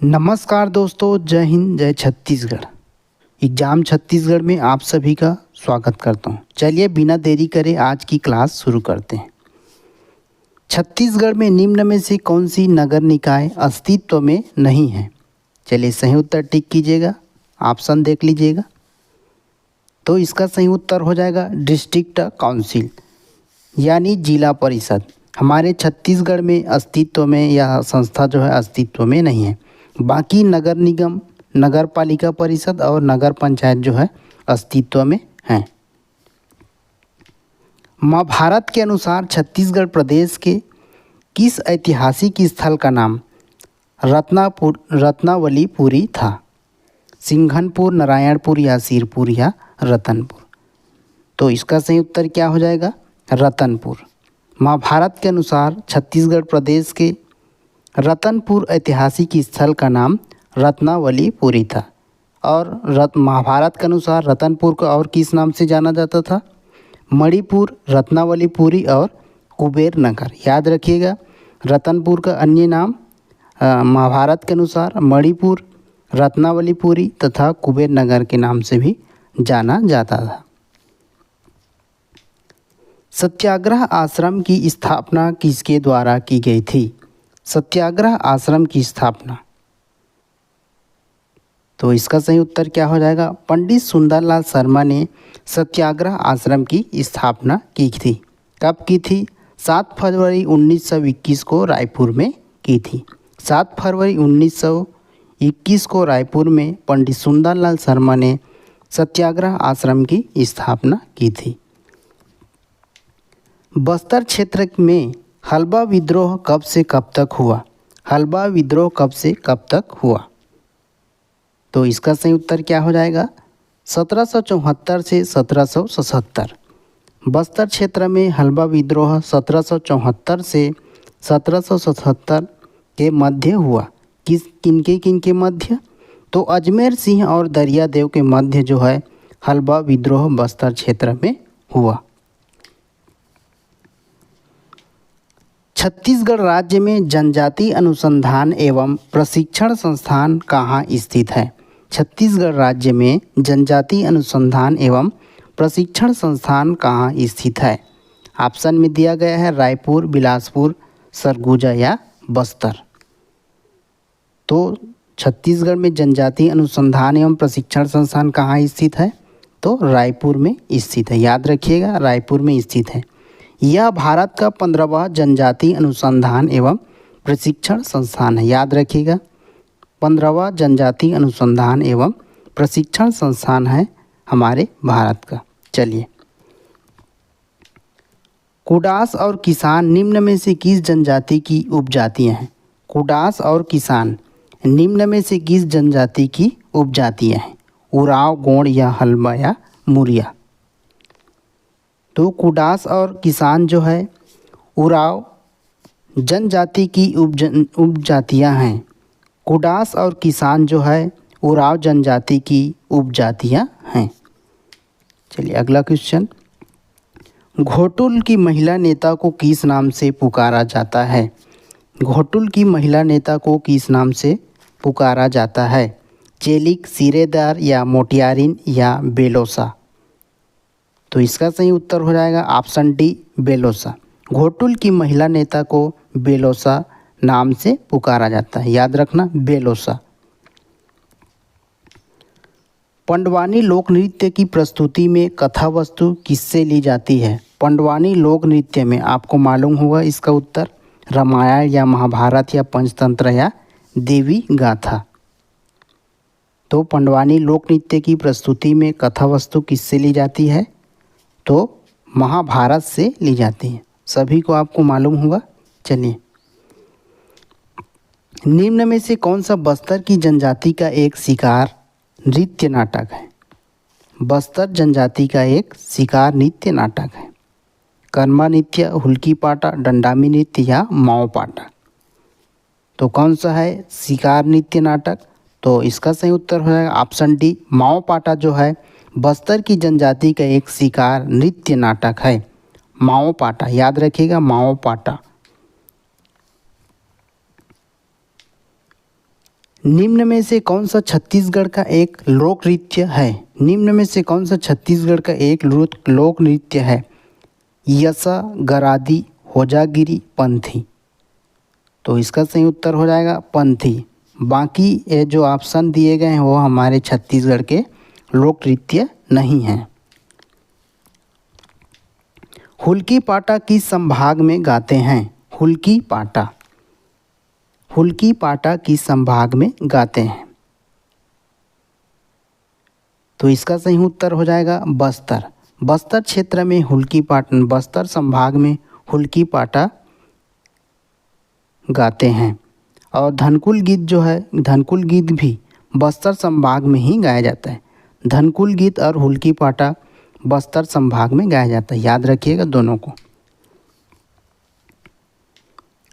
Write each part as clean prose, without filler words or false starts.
नमस्कार दोस्तों, जय हिंद, जय छत्तीसगढ़। एग्जाम छत्तीसगढ़ में आप सभी का स्वागत करता हूं। चलिए बिना देरी करे आज की क्लास शुरू करते हैं। छत्तीसगढ़ में निम्न में से कौन सी नगर निकाय अस्तित्व में नहीं है? चलिए सही उत्तर टिक कीजिएगा, ऑप्शन देख लीजिएगा। तो इसका सही उत्तर हो जाएगा डिस्ट्रिक्ट काउंसिल यानी जिला परिषद। हमारे छत्तीसगढ़ में अस्तित्व में यह संस्था जो है अस्तित्व में नहीं है। बाकी नगर निगम, नगर पालिका परिषद और नगर पंचायत जो है अस्तित्व में हैं। महाभारत के अनुसार छत्तीसगढ़ प्रदेश के किस ऐतिहासिक स्थल का नाम रत्नावलीपुरी था? सिंघनपुर, नारायणपुर या सिरपुर या रतनपुर? तो इसका सही उत्तर क्या हो जाएगा? रतनपुर। महाभारत के अनुसार छत्तीसगढ़ प्रदेश के रतनपुर ऐतिहासिक स्थल का नाम रत्नावलीपुरी था। और महाभारत के अनुसार रतनपुर को और किस नाम से जाना जाता था? मणिपुर, रत्नावलीपुरी और कुबेर नगर। याद रखिएगा, रतनपुर का अन्य नाम महाभारत के अनुसार मणिपुर, रत्नावलीपुरी तथा कुबेर नगर के नाम से भी जाना जाता था। सत्याग्रह आश्रम की स्थापना किसके द्वारा की गई थी? सत्याग्रह आश्रम की स्थापना, तो इसका सही उत्तर क्या हो जाएगा? पंडित सुंदरलाल शर्मा ने सत्याग्रह आश्रम की स्थापना की थी। कब की थी? 7 फरवरी 1921 को रायपुर में की थी। 7 फरवरी 1921 को रायपुर में पंडित सुंदरलाल शर्मा ने सत्याग्रह आश्रम की स्थापना की थी। बस्तर क्षेत्र में हल्बा विद्रोह कब से कब तक हुआ? हल्बा विद्रोह कब से कब तक हुआ? तो इसका सही उत्तर क्या हो जाएगा? 1774 से 1777। बस्तर क्षेत्र में हल्बा विद्रोह 1774 से 1777 के मध्य हुआ। किनके मध्य? तो अजमेर सिंह और दरियादेव के मध्य जो है हल्बा विद्रोह बस्तर क्षेत्र में हुआ। छत्तीसगढ़ राज्य में जनजाति अनुसंधान एवं प्रशिक्षण संस्थान कहाँ स्थित है? छत्तीसगढ़ राज्य में जनजाति अनुसंधान एवं प्रशिक्षण संस्थान कहाँ स्थित है? ऑप्शन में दिया गया है रायपुर, बिलासपुर, सरगुजा या बस्तर। तो छत्तीसगढ़ में जनजाति अनुसंधान एवं प्रशिक्षण संस्थान कहाँ स्थित है? तो रायपुर में स्थित है। याद रखिएगा, रायपुर में स्थित है। यह भारत का 15वां जनजाति अनुसंधान एवं प्रशिक्षण संस्थान है। याद रखिएगा, 15वां जनजाति अनुसंधान एवं प्रशिक्षण संस्थान है हमारे भारत का। चलिए, कुडास और किसान निम्न में से किस जनजाति की उपजातियां हैं? कुडास और किसान निम्न में से किस जनजाति की उपजातियां हैं? उराव, गोंड या हल्बा या मुरिया? तो कुडास और किसान जो है उराव जनजाति की उपजातियां हैं। कुडास और किसान जो है उराव जनजाति की उपजातियां हैं। चलिए अगला क्वेश्चन। घोटुल की महिला नेता को किस नाम से पुकारा जाता है? घोटुल की महिला नेता को किस नाम से पुकारा जाता है? चेलिक, सिरेदार या मोटियारिन या बेलोसा? तो इसका सही उत्तर हो जाएगा ऑप्शन डी, बेलोसा। घोटुल की महिला नेता को बेलोसा नाम से पुकारा जाता है। याद रखना, बेलोसा। पंडवानी लोक नृत्य की प्रस्तुति में कथा वस्तु किससे ली जाती है? पंडवानी लोक नृत्य में आपको मालूम होगा इसका उत्तर रामायण या महाभारत या पंचतंत्र या देवी गाथा। तो पंडवानी लोक नृत्य की प्रस्तुति में कथा वस्तु किससे ली जाती है? तो महाभारत से ली जाती है। सभी को आपको मालूम होगा। चलिए, निम्न में से कौन सा बस्तर की जनजाति का एक शिकार नृत्य नाटक है? बस्तर जनजाति का एक शिकार नृत्य नाटक है। कर्मा नृत्य, हुल्की पाटा, डंडामी नृत्य या माओ पाटा? तो कौन सा है शिकार नृत्य नाटक? तो इसका सही उत्तर हो जाएगा ऑप्शन डी, माओ पाटा जो है बस्तर की जनजाति का एक शिकार नृत्य नाटक है, माओ पाटा। याद रखिएगा, माओ पाटा। निम्न में से कौन सा छत्तीसगढ़ का एक लोक नृत्य है? निम्न में से कौन सा छत्तीसगढ़ का एक लोक नृत्य है? यसा, गरादी, होजागिरी, पंथी। तो इसका सही उत्तर हो जाएगा पंथी। बाकी ये जो ऑप्शन दिए गए हैं वो हमारे छत्तीसगढ़ के लोक नृत्य नहीं हैं। हुल्की पाटा किस संभाग में गाते हैं? हुल्की पाटा किस संभाग में गाते हैं? तो इसका सही उत्तर हो जाएगा बस्तर। बस्तर क्षेत्र में बस्तर संभाग में हुल्की पाटा गाते हैं। और धनकुल गीत जो है, धनकुल गीत भी बस्तर संभाग में ही गाया जाता है। धनकुल गीत और हुल्की पाटा बस्तर संभाग में गाया जाता है, याद रखिएगा दोनों को।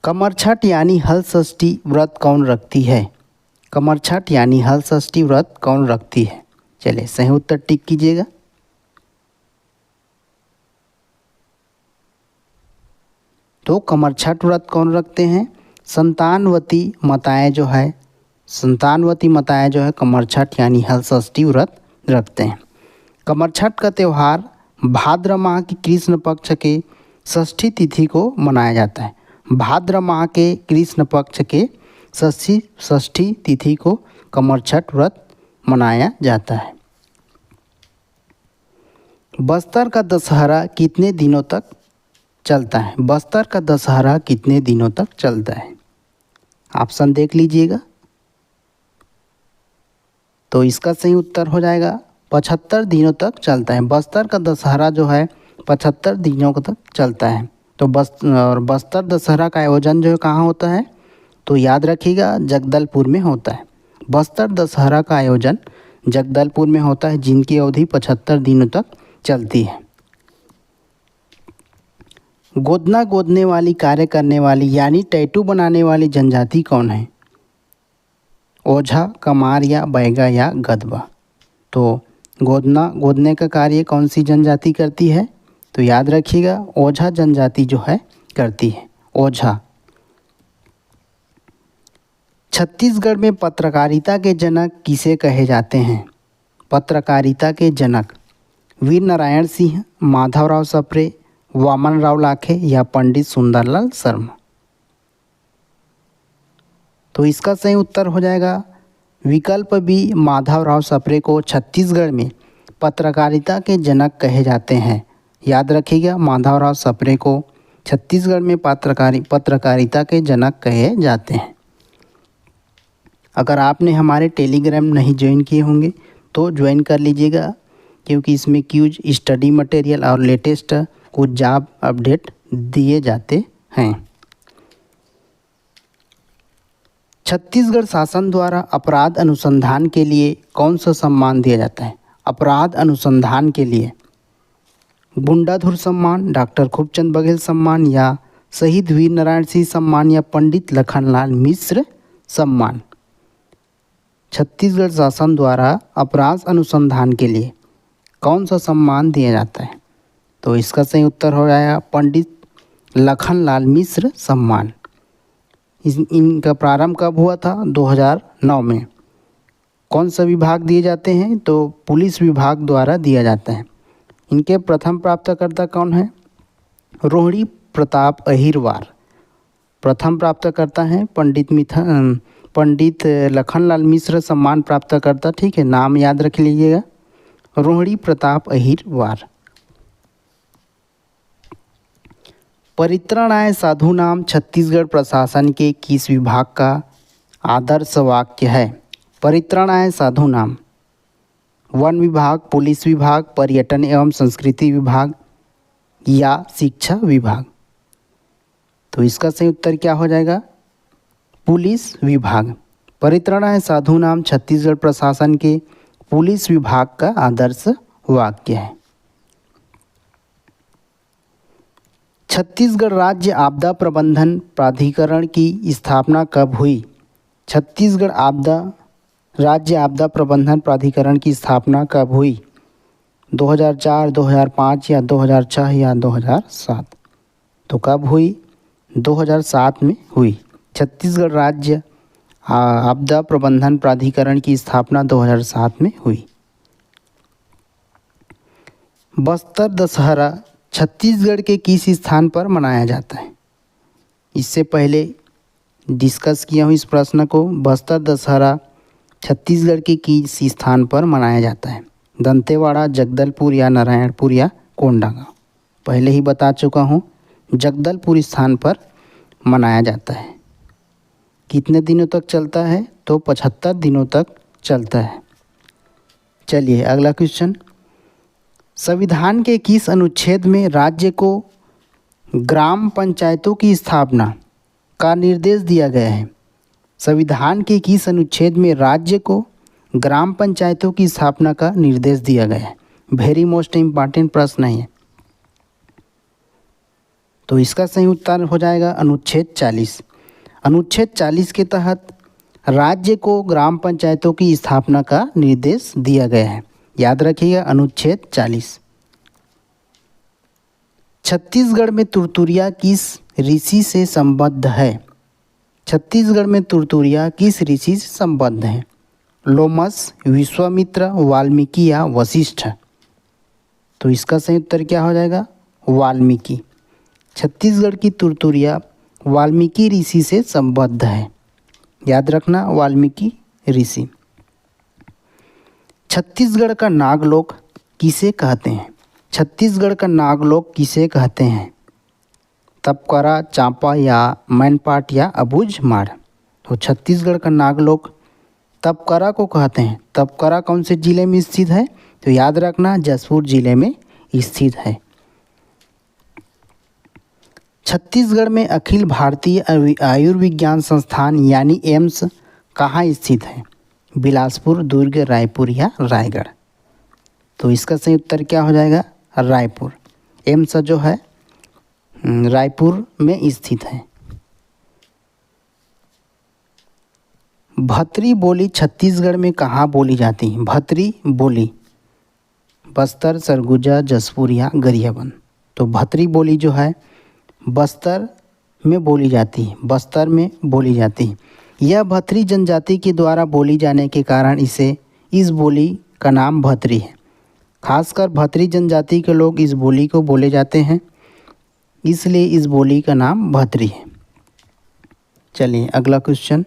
कमरछठ यानी हल षष्ठी व्रत कौन रखती है? कमरछठ यानी हल षष्ठी व्रत कौन रखती है? चलिए सही उत्तर टिक कीजिएगा। तो कमरछठ व्रत कौन रखते हैं? संतानवती माताएं जो है कमरछठ यानी हल षष्ठी व्रत रखते हैं। कमरछठ का त्यौहार भाद्र माह की कृष्ण पक्ष के षष्ठी तिथि को मनाया जाता है। भाद्र माह के कृष्ण पक्ष के षष्ठी तिथि को कमरछठ व्रत मनाया जाता है। बस्तर का दशहरा कितने दिनों तक चलता है? बस्तर का दशहरा कितने दिनों तक चलता है? ऑप्शन देख लीजिएगा। तो इसका सही उत्तर हो जाएगा 75 दिनों तक चलता है। बस्तर का दशहरा जो है 75 दिनों तक चलता है। तो बस्तर दशहरा का आयोजन जो है कहाँ होता है? तो याद रखिएगा जगदलपुर में होता है। बस्तर दशहरा का आयोजन जगदलपुर में होता है, जिनकी अवधि 75 दिनों तक चलती है। गोदना गोदने वाली कार्य करने वाली यानी टैटू बनाने वाली जनजाति कौन है? ओझा, कमार या बैगा या गदबा। तो गोदने का कार्य कौन सी जनजाति करती है? तो याद रखिएगा ओझा जनजाति जो है करती है, ओझा। छत्तीसगढ़ में पत्रकारिता के जनक किसे कहे जाते हैं? पत्रकारिता के जनक वीर नारायण सिंह, माधवराव सप्रे, वामन राव लाखे या पंडित सुंदरलाल शर्मा। तो इसका सही उत्तर हो जाएगा विकल्प बी, माधवराव सप्रे को छत्तीसगढ़ में पत्रकारिता के जनक कहे जाते हैं। याद रखिएगा माधवराव सप्रे को छत्तीसगढ़ में पत्रकारिता के जनक कहे जाते हैं। अगर आपने हमारे टेलीग्राम नहीं ज्वाइन किए होंगे तो ज्वाइन कर लीजिएगा, क्योंकि इसमें क्यूज, स्टडी मटेरियल और लेटेस्ट कुछ जॉब अपडेट दिए जाते हैं। छत्तीसगढ़ शासन द्वारा अपराध अनुसंधान के लिए कौन सा सम्मान दिया जाता है? अपराध अनुसंधान के लिए गुंडाधुर सम्मान, डॉक्टर खूबचंद बघेल सम्मान या शहीद वीर नारायण सिंह सम्मान या पंडित लखनलाल मिश्र सम्मान। छत्तीसगढ़ शासन द्वारा अपराध अनुसंधान के लिए कौन सा सम्मान दिया जाता है? तो इसका सही उत्तर हो जाएगा पंडित लखनलाल मिश्र सम्मान। इनका प्रारंभ कब हुआ था? 2009 में। कौन सा विभाग दिए जाते हैं? तो पुलिस विभाग द्वारा दिया जाता है। इनके प्रथम प्राप्तकर्ता कौन है? रोहिणी प्रताप अहिरवार प्रथम प्राप्तकर्ता हैं। पंडित लखनलाल मिश्र सम्मान प्राप्तकर्ता, ठीक है, नाम याद रख लीजिएगा, रोहिणी प्रताप अहिरवार। परित्राणाय साधुनाम छत्तीसगढ़ प्रशासन के किस विभाग का आदर्श वाक्य है? परित्राणाय साधुनाम वन विभाग, पुलिस विभाग, पर्यटन एवं संस्कृति विभाग या शिक्षा विभाग। तो इसका सही उत्तर क्या हो जाएगा? पुलिस विभाग। परित्राणाय साधुनाम छत्तीसगढ़ प्रशासन के पुलिस विभाग का आदर्श वाक्य है। छत्तीसगढ़ राज्य आपदा प्रबंधन प्राधिकरण की स्थापना कब हुई? छत्तीसगढ़ राज्य आपदा प्रबंधन प्राधिकरण की स्थापना कब हुई? 2004, 2005 या 2006 या 2007? तो कब हुई? 2007 में हुई। छत्तीसगढ़ राज्य आपदा प्रबंधन प्राधिकरण की स्थापना 2007 में हुई। बस्तर दशहरा छत्तीसगढ़ के किस स्थान पर मनाया जाता है? इससे पहले डिस्कस किया हूँ इस प्रश्न को। बस्तर दशहरा छत्तीसगढ़ के किस स्थान पर मनाया जाता है? दंतेवाड़ा, जगदलपुर या नारायणपुर या कोंडागांव? पहले ही बता चुका हूँ, जगदलपुर स्थान पर मनाया जाता है। कितने दिनों तक चलता है? तो 75 दिनों तक चलता है। चलिए अगला क्वेश्चन। संविधान के किस अनुच्छेद में राज्य को ग्राम पंचायतों की स्थापना का निर्देश दिया गया है? संविधान के किस अनुच्छेद में राज्य को ग्राम पंचायतों की स्थापना का निर्देश दिया गया है? वेरी मोस्ट इम्पॉर्टेंट प्रश्न है। तो इसका सही उत्तर हो जाएगा अनुच्छेद 40। अनुच्छेद 40 के तहत राज्य को ग्राम पंचायतों की स्थापना का निर्देश दिया गया है। याद रखिएगा अनुच्छेद 40। छत्तीसगढ़ में तुरतुरिया किस ऋषि से संबद्ध है? छत्तीसगढ़ में तुरतुरिया किस ऋषि से संबद्ध है? लोमस, विश्वामित्र, वाल्मीकि या वशिष्ठ? तो इसका सही उत्तर क्या हो जाएगा? वाल्मीकि। छत्तीसगढ़ की तुरतुरिया वाल्मीकि ऋषि से संबद्ध है। याद रखना वाल्मीकि ऋषि। छत्तीसगढ़ का नागलोक किसे कहते हैं? छत्तीसगढ़ का नागलोक किसे कहते हैं? तपकरा, चांपा या मैनपाट या अबूझमाड़? तो छत्तीसगढ़ का नागलोक तपकरा को कहते हैं। तपकरा कौन से जिले में स्थित है? तो याद रखना जशपुर जिले में स्थित है। छत्तीसगढ़ में अखिल भारतीय आयुर्विज्ञान संस्थान यानी एम्स कहाँ स्थित है? बिलासपुर, दुर्ग, रायपुर या रायगढ़? तो इसका सही उत्तर क्या हो जाएगा? रायपुर। एम्स जो है रायपुर में स्थित है। भतरी बोली छत्तीसगढ़ में कहाँ बोली जाती है? भतरी बोली बस्तर, सरगुजा, जशपुर या गरियाबंद? तो भतरी बोली जो है बस्तर में बोली जाती है। बस्तर में बोली जाती है। यह भतरी जनजाति के द्वारा बोली जाने के कारण इस बोली का नाम भतरी है। खासकर भतरी जनजाति के लोग इस बोली को बोले जाते हैं, इसलिए इस बोली का नाम भतरी है। चलिए अगला क्वेश्चन।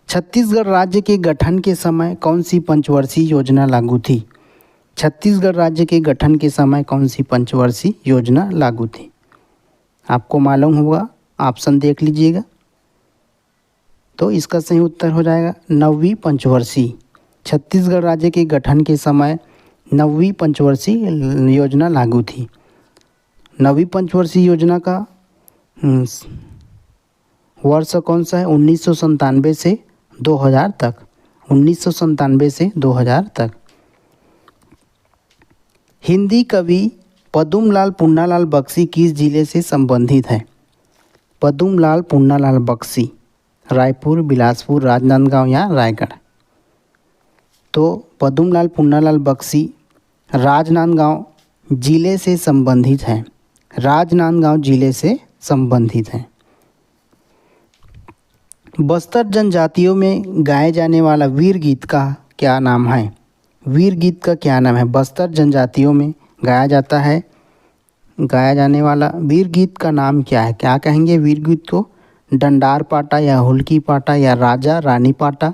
छत्तीसगढ़ राज्य के गठन के समय कौन सी पंचवर्षीय योजना लागू थी? छत्तीसगढ़ राज्य के गठन के समय कौन सी पंचवर्षीय योजना लागू थी? आपको मालूम होगा, ऑप्शन देख लीजिएगा। तो इसका सही उत्तर हो जाएगा 9वीं पंचवर्षीय। छत्तीसगढ़ राज्य के गठन के समय 9वीं पंचवर्षीय योजना लागू थी। 9वीं पंचवर्षीय योजना का वर्ष कौन सा है? 1997 से 2000 तक। 1997 से 2000 तक। हिंदी कवि पद्मलाल पुन्नालाल बख्शी किस जिले से संबंधित है? पद्मलाल पुन्नालाल बख्शी रायपुर, बिलासपुर, राजनांदगांव या रायगढ़? तो पद्मलाल पुन्नालाल बख्शी राजनांदगांव जिले से संबंधित है। राजनांदगांव जिले से संबंधित है। बस्तर जनजातियों में गाए जाने वाला वीर गीत का क्या नाम है? वीर गीत का क्या नाम है? बस्तर जनजातियों में गाया जाने वाला वीर गीत का नाम क्या है? क्या कहेंगे वीर गीत को? डंडार पाटा या हुल्की पाटा या राजा रानी पाटा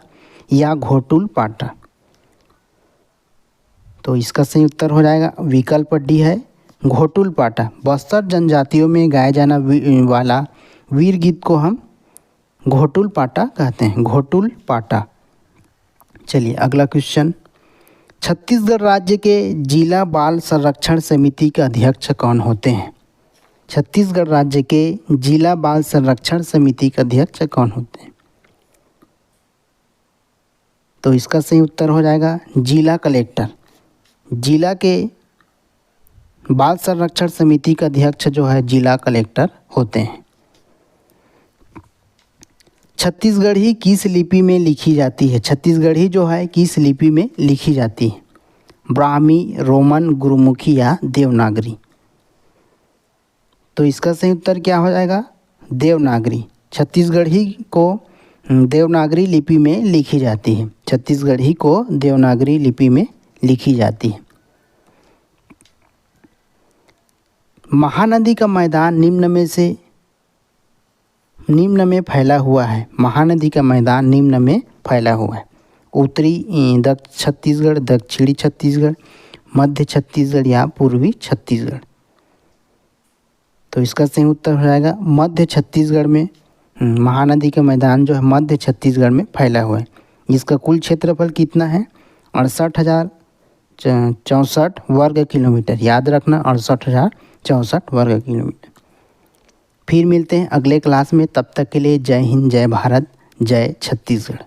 या घोटुल पाटा? तो इसका सही उत्तर हो जाएगा विकल्प डी है घोटुल पाटा। बस्तर जनजातियों में गाया जाना वाला वीर गीत को हम घोटुल पाटा कहते हैं। घोटुल पाटा। चलिए अगला क्वेश्चन। छत्तीसगढ़ राज्य के जिला बाल संरक्षण समिति के अध्यक्ष कौन होते हैं? छत्तीसगढ़ राज्य के जिला बाल संरक्षण समिति के अध्यक्ष कौन होते हैं? तो इसका सही उत्तर हो जाएगा जिला कलेक्टर। जिला के बाल संरक्षण समिति का अध्यक्ष जो है जिला कलेक्टर होते हैं। छत्तीसगढ़ी किस लिपि में लिखी जाती है? छत्तीसगढ़ी जो है किस लिपि में लिखी जाती है? ब्राह्मी, रोमन, गुरुमुखी या देवनागरी? तो इसका सही उत्तर क्या हो जाएगा? देवनागरी। छत्तीसगढ़ी को देवनागरी लिपि में लिखी जाती है। छत्तीसगढ़ी को देवनागरी लिपि में लिखी जाती है। महानदी का मैदान निम्न में फैला हुआ है। महानदी का मैदान निम्न में फैला हुआ है। उत्तरी छत्तीसगढ़, दक्षिणी छत्तीसगढ़, मध्य छत्तीसगढ़ या पूर्वी छत्तीसगढ़। तो इसका सही उत्तर हो जाएगा मध्य छत्तीसगढ़ में। महानदी का मैदान जो है मध्य छत्तीसगढ़ में फैला हुआ है। इसका कुल क्षेत्रफल कितना है? 68,064 वर्ग किलोमीटर। याद रखना 68,064 वर्ग किलोमीटर। फिर मिलते हैं अगले क्लास में। तब तक के लिए जय हिंद, जय भारत, जय छत्तीसगढ़।